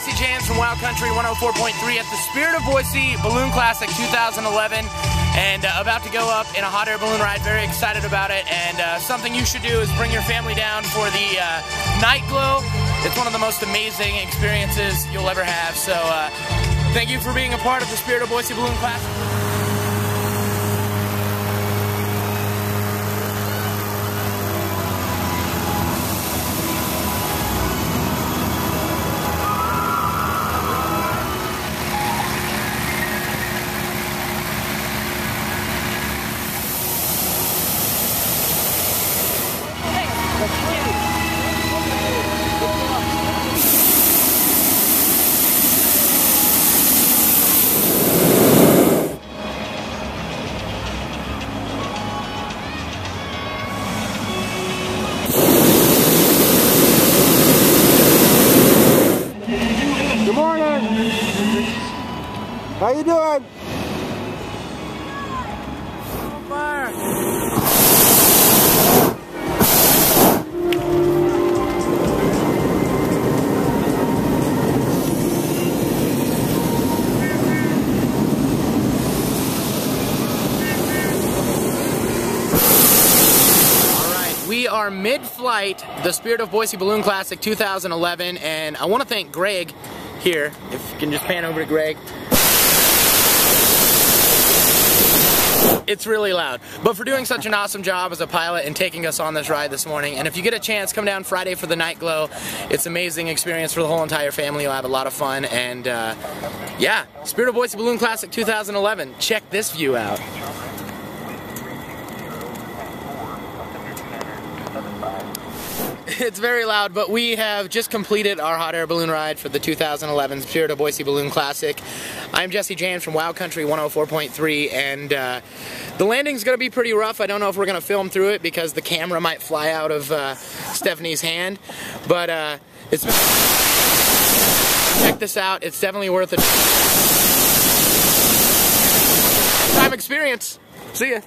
Jesse James from Wild Country 104.3 at the Spirit of Boise Balloon Classic 2011, and about to go up in a hot air balloon ride. Very excited about it, and something you should do is bring your family down for the night glow. It's one of the most amazing experiences you'll ever have. So thank you for being a part of the Spirit of Boise Balloon Classic. Good morning. How you doing? On fire. We are mid-flight, the Spirit of Boise Balloon Classic 2011, and I want to thank Greg here, if you can just pan over to Greg. It's really loud, but for doing such an awesome job as a pilot and taking us on this ride this morning. And if you get a chance, come down Friday for the night glow. It's an amazing experience for the whole entire family. You'll have a lot of fun, and yeah, Spirit of Boise Balloon Classic 2011. Check this view out. It's very loud, but we have just completed our hot air balloon ride for the 2011 Spirit of Boise Balloon Classic. I'm Jesse James from Wild Country 104.3, and the landing's going to be pretty rough. I don't know if we're going to film through it because the camera might fly out of Stephanie's hand, but it's check this out. It's definitely worth it. Time experience. See ya.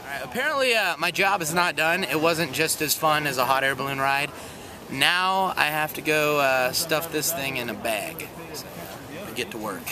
Alright, apparently my job is not done. It wasn't just as fun as a hot air balloon ride. Now I have to go stuff this thing in a bag. So I get to work.